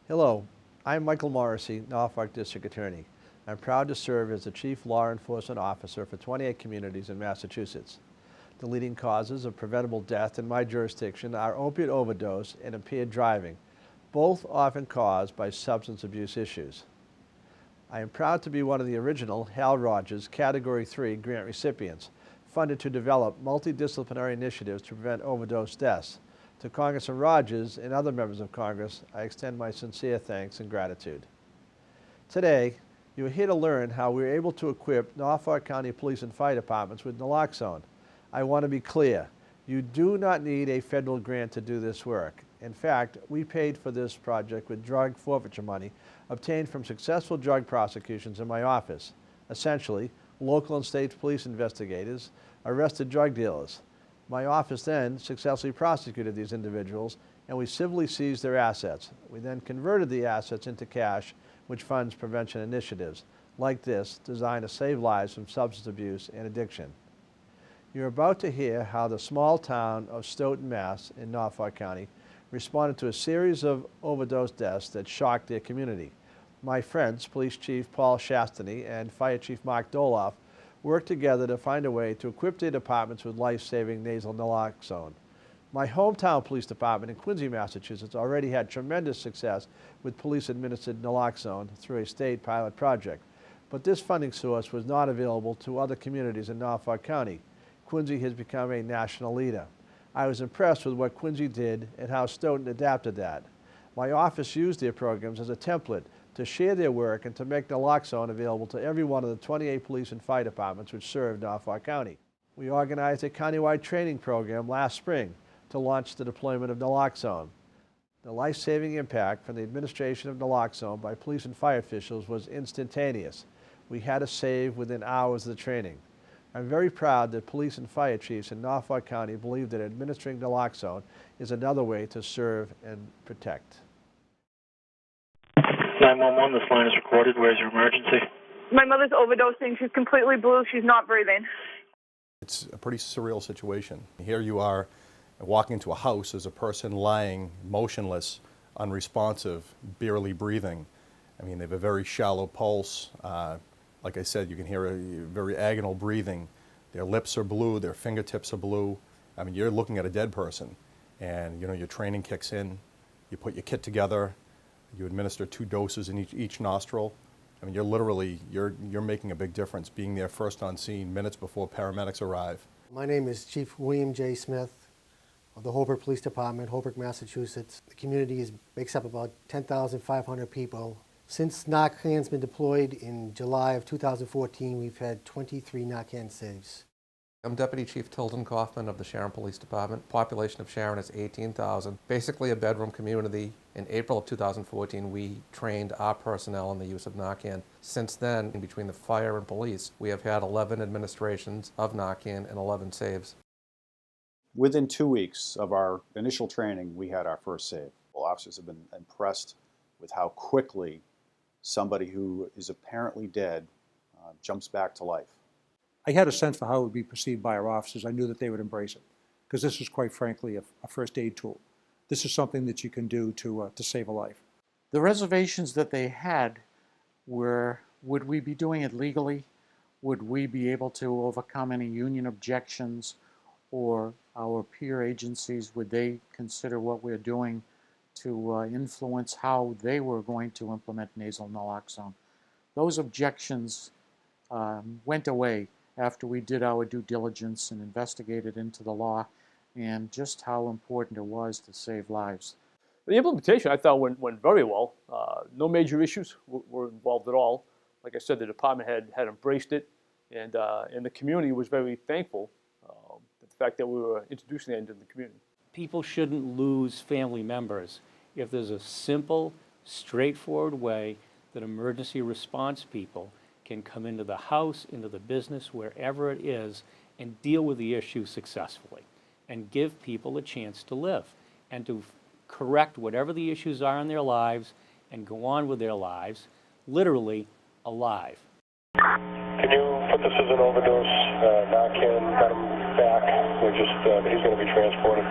Hello, I'm Michael Morrissey, Norfolk District Attorney. I'm proud to serve as the Chief Law Enforcement Officer for 28 communities in Massachusetts. The leading causes of preventable death in my jurisdiction are opiate overdose and impaired driving, both often caused by substance abuse issues. I am proud to be one of the original Hal Rogers Category 3 grant recipients, funded to develop multidisciplinary initiatives to prevent overdose deaths. To Congressman Rogers and other members of Congress, I extend my sincere thanks and gratitude. Today, you are here to learn how we are able to equip Norfolk County Police and Fire Departments with Naloxone. I want to be clear, you do not need a federal grant to do this work. In fact, we paid for this project with drug forfeiture money obtained from successful drug prosecutions in my office. Essentially, local and state police investigators arrested drug dealers. My office then successfully prosecuted these individuals, and we civilly seized their assets. We then converted the assets into cash, which funds prevention initiatives like this designed to save lives from substance abuse and addiction. You're about to hear how the small town of Stoughton, Mass. In Norfolk County responded to a series of overdose deaths that shocked their community. My friends, Police Chief Paul Shastany and Fire Chief Mark Doloff, worked together to find a way to equip their departments with life-saving nasal naloxone. My hometown police department in Quincy, Massachusetts already had tremendous success with police-administered naloxone through a state pilot project, but this funding source was not available to other communities in Norfolk County. Quincy has become a national leader. I was impressed with what Quincy did and how Stoughton adapted that. My office used their programs as a template to share their work and to make naloxone available to every one of the 28 police and fire departments which serve Norfolk County. We organized a countywide training program last spring to launch the deployment of naloxone. The life-saving impact from the administration of naloxone by police and fire officials was instantaneous. We had to save within hours of the training. I'm very proud that police and fire chiefs in Norfolk County believe that administering naloxone is another way to serve and protect. 911, this line is recorded. Where's your emergency? My mother's overdosing. She's completely blue. She's not breathing. It's a pretty surreal situation. Here you are walking into a house. There's a person lying motionless, unresponsive, barely breathing. I mean, they have a very shallow pulse. Like I said, you can hear a very agonal breathing. Their lips are blue, their fingertips are blue. I mean, you're looking at a dead person. And, you know, your training kicks in. You put your kit together. You administer 2 doses in each nostril. I mean, you're making a big difference being there first on scene minutes before paramedics arrive. My name is Chief William J. Smith of the Holbrook Police Department, Holbrook, Massachusetts. The community makes up about 10,500 people. Since Narcan's been deployed in July of 2014, we've had 23 Narcan saves. I'm Deputy Chief Tilden Kaufman of the Sharon Police Department. Population of Sharon is 18,000. Basically a bedroom community. In April of 2014, we trained our personnel in the use of Narcan. Since then, in between the fire and police, we have had 11 administrations of Narcan and 11 saves. Within 2 weeks of our initial training, we had our first save. Well, officers have been impressed with how quickly somebody who is apparently dead jumps back to life. I had a sense for how it would be perceived by our officers. I knew that they would embrace it, because this is quite frankly a first aid tool. This is something that you can do to save a life. The reservations that they had were, would we be doing it legally? Would we be able to overcome any union objections, or our peer agencies, would they consider what we're doing to influence how they were going to implement nasal naloxone? Those objections went away after we did our due diligence and investigated into the law and just how important it was to save lives. The implementation, I thought, went very well. No major issues were involved at all. Like I said, the department had embraced it, and the community was very thankful for the fact that we were introducing it into the community. People shouldn't lose family members if there's a simple, straightforward way that emergency response people can come into the house, into the business, wherever it is, and deal with the issue successfully and give people a chance to live and to correct whatever the issues are in their lives and go on with their lives, literally alive. Can you put this as an overdose? Narcan got him back. He's going to be transported.